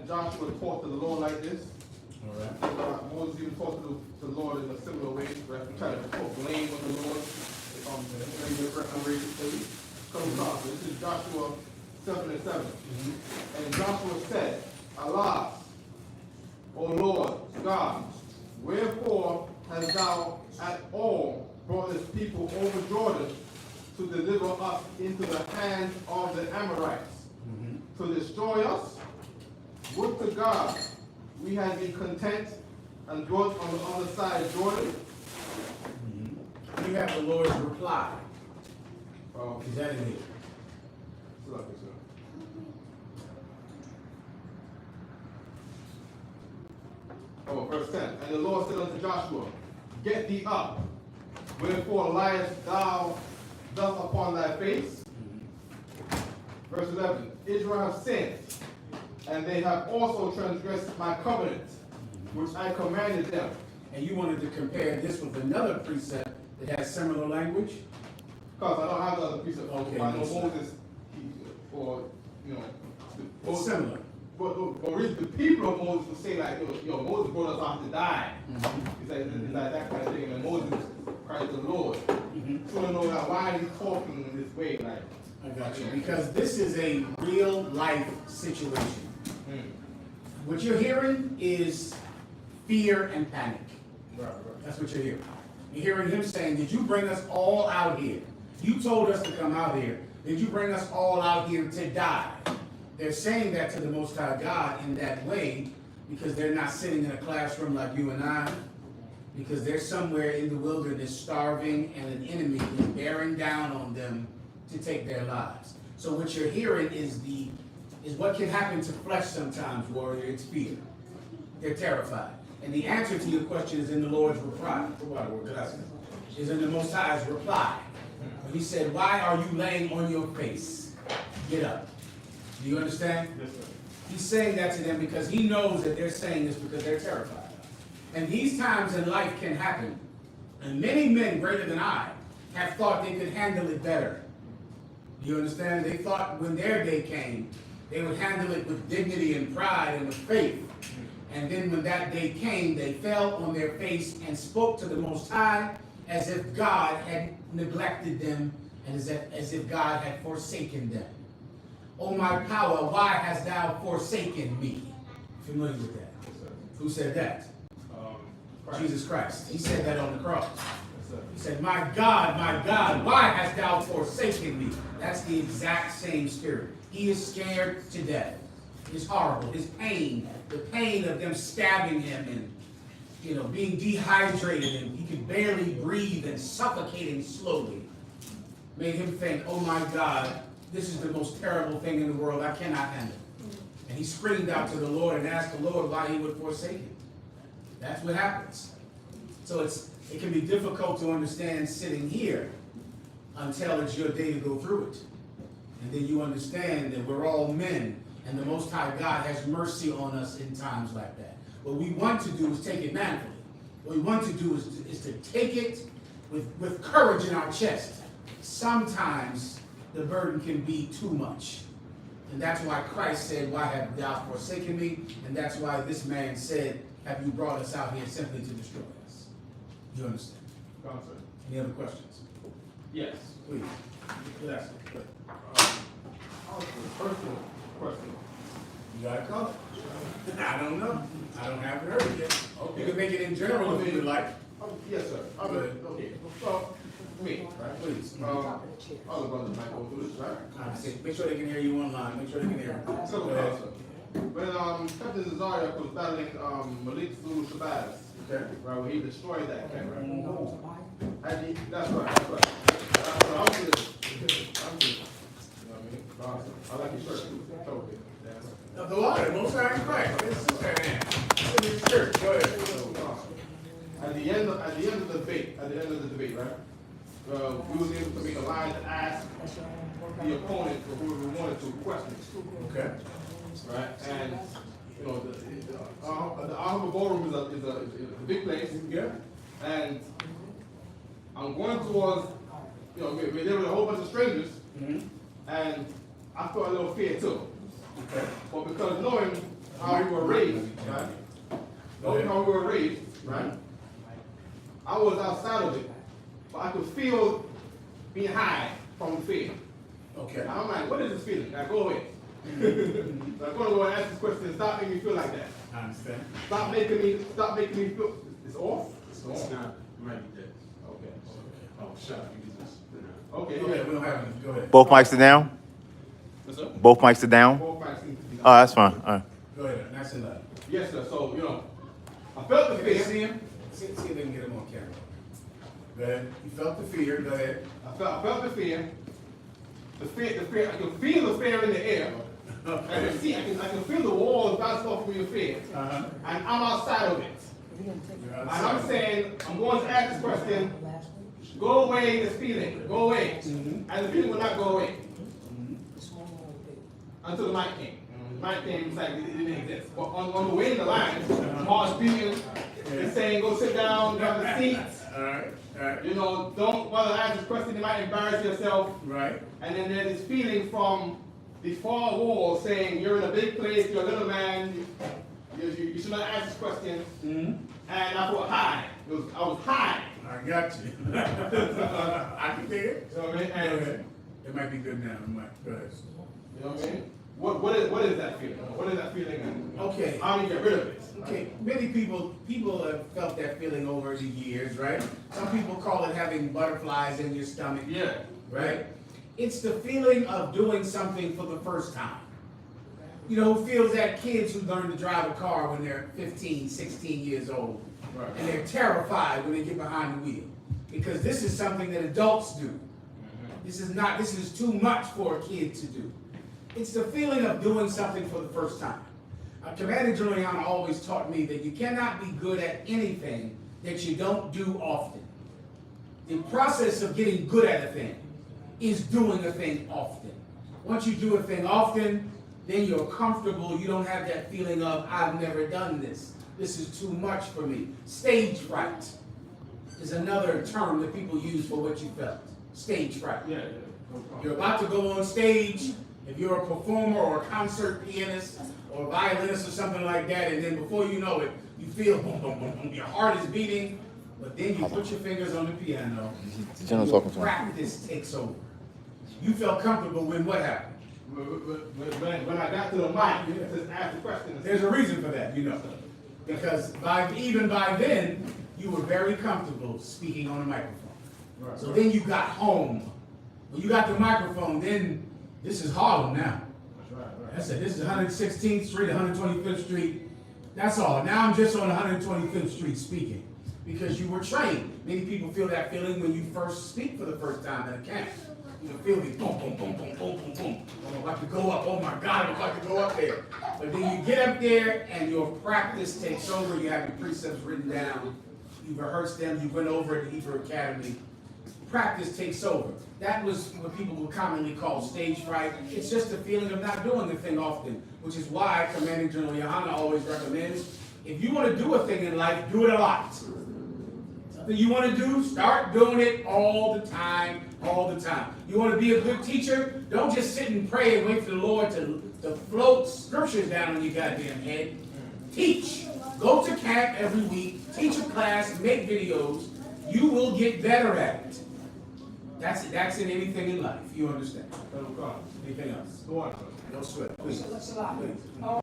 Joshua talked to the Lord like this. All right. Moses even talked to the Lord in a similar way. Right? We try to put blame on the Lord. Very different unrated things. So this is Joshua 7:7. And Joshua said, Alas, O Lord God, wherefore hast thou at all brought this people over Jordan to deliver us into the hands of the Amorites, to destroy us? Would to God we had been content and dwelt on the other side of Jordan. You have the Lord's reply. Is that in here? Verse 10. And the Lord said unto Joshua, Get thee up, wherefore liest thou thus upon thy face? Verse 11. Israel have sinned, and they have also transgressed my covenant, which I commanded them. And you wanted to compare this with another precept that has similar language? Because I don't have the other precept. Okay, I know Moses, It's similar. But really, the people of Moses would say like, Moses brought us out to die. It's like that kind of thing. And Moses cried to the Lord. So I know that why are you talking in this way? Like, I got you. Because this is a real life situation. What you're hearing is fear and panic. That's what you're hearing. You're hearing him saying, did you bring us all out here? You told us to come out here. Did you bring us all out here to die? They're saying that to the Most High God in that way because they're not sitting in a classroom like you and I, because they're somewhere in the wilderness starving and an enemy is bearing down on them to take their lives. So what you're hearing is what can happen to flesh sometimes, warrior. It's fear. They're terrified. And the answer to your question is in the Lord's reply. Is in the Most High's reply. He said, why are you laying on your face? Get up. Do you understand? Yes, sir. He's saying that to them because he knows that they're saying this because they're terrified. And these times in life can happen. And many men greater than I have thought they could handle it better. Do you understand? They thought when their day came, they would handle it with dignity and pride and with faith. And then when that day came, they fell on their face and spoke to the Most High as if God had neglected them and as if God had forsaken them. O my power, why hast thou forsaken me? Familiar with that? Yes, Who said that? Christ. Jesus Christ. He said that on the cross. Yes, sir. He said, my God, why hast thou forsaken me? That's the exact same spirit. He is scared to death. It's horrible. His pain, the pain of them stabbing him and being dehydrated and he could barely breathe and suffocating slowly, made him think, oh my God, this is the most terrible thing in the world. I cannot handle it. And he screamed out to the Lord and asked the Lord why he would forsake him. That's what happens. So it can be difficult to understand sitting here until it's your day to go through it. And then you understand that we're all men and the Most High God has mercy on us in times like that. What we want to do is take it manfully. What we want to do is to take it with courage in our chest. Sometimes the burden can be too much. And that's why Christ said, why have thou forsaken me? And that's why this man said, have you brought us out here simply to destroy us? You understand? Any other questions? Yes. Please. Yes. Personal question. You got it covered? I don't know. I don't have it heard yet. Okay. You can make it in general if you would like. Yes, sir. Okay. So, me, right? Please. Other brothers might go through this, right? Make sure they can hear you online. Make sure they can hear you. So, Go ahead. when Captain Zazariah was battling Malik Zulu Shabazz, Okay. right, when he destroyed that camp, right? That's right. So I'm good. You know what I mean? Awesome. I like your shirt too. Totally. The Lord, Most High in Christ. This is that man. It's in his church. Go ahead. At the end of the debate, right? We was able to make a line to ask the opponent or whoever we wanted to questions. Okay. Right? And the Alhambra Ballroom is a big place. Yeah. And I'm going towards, we're there with a whole bunch of strangers, and I felt a little fear too. Okay. But because knowing how we were raised, right? Notice how we were raised, right? I was outside of it, but I could feel being high from the fear. Okay. I'm like, what is this feeling? Like, go away. So I'm going to go and ask this question. Stop making me feel like that. I understand. Stop making me feel. It's off. It's not. It might be dead. Okay. Oh, shut up. You just. Okay. Okay, we don't have any. Go ahead. Both mics are down? Yes, sir. Both mics are down? Both mics seem to be- Oh, that's fine. All right. Go ahead. Nice and loud. Yes, sir. So I felt the Can you fear. see him? See if they can get him on camera. Go ahead. You felt the fear. Go ahead. I felt the fear. The fear. I can feel the fear in the air. I can see. I can feel the walls bounce off me of fear, Uh-huh. and I'm outside of it. You're And outside. I'm saying, I'm going to ask this question. Go away, this feeling. Go away. And the feeling will not go away until the mic came. The mic came, it's like it didn't exist. But on the way in the line, Paul speaking and saying, go sit down, grab the seats. All right. All right. Don't bother to ask this question, you might embarrass yourself. Right. And then there's this feeling from the far wall saying, you're in a big place, you're a little man, you should not ask this question. Mm-hmm. And I felt high. I was high. I got you. I can hear it. You know what I mean? Go And, ahead. It might be good now. It might. Go ahead. you know what I mean? What is that feeling? What is that feeling? And Okay. how do you get rid of it? Okay, many people have felt that feeling over the years, right? Some people call it having butterflies in your stomach, Yeah. right? It's the feeling of doing something for the first time. Who feels that kids who learn to drive a car when they're 15, 16 years old, Right. and they're terrified when they get behind the wheel. Because this is something that adults do. This is too much for a kid to do. It's the feeling of doing something for the first time. Commander Juliana always taught me that you cannot be good at anything that you don't do often. The process of getting good at a thing is doing a thing often. Once you do a thing often, then you're comfortable. You don't have that feeling of, I've never done this. This is too much for me. Stage fright is another term that people use for what you felt. Stage fright. Yeah. No problem. You're about to go on stage, if you're a performer or a concert pianist or a violinist or something like that, and then before you know it, you feel boom, boom, boom, boom, your heart is beating, but then you put your fingers on the piano, The general's talking to him. practice takes over. You felt comfortable when what happened? When I got to the mic, just ask the question. There's a reason for that, because even by then, you were very comfortable speaking on a microphone. Right. So then you got home. When you got the microphone, then this is Harlem now. Right. That's it. This is 116th Street, 125th Street. That's all. Now I'm just on 125th Street speaking because you were trained. Many people feel that feeling when you first speak for the first time at a camp. You feel the boom, boom, boom, boom, boom, boom, boom. I'm about to go up. Oh my God, I'm about to go up there. But then you get up there and your practice takes over. You have your precepts written down. You've rehearsed them. You went over at the Hebrew Academy. Practice takes over. That was what people would commonly call stage fright. It's just a feeling of not doing the thing often, which is why Commanding General Yohana always recommends, if you want to do a thing in life, do it a lot. Something you want to do, start doing it all the time, all the time. You want to be a good teacher? Don't just sit and pray and wait for the Lord to float scriptures down on your goddamn head. Teach. Go to camp every week, teach a class, make videos. You will get better at it. That's in anything in life, you understand. No problem. Anything else? Go on. No sweat, please. That's a lot. Please.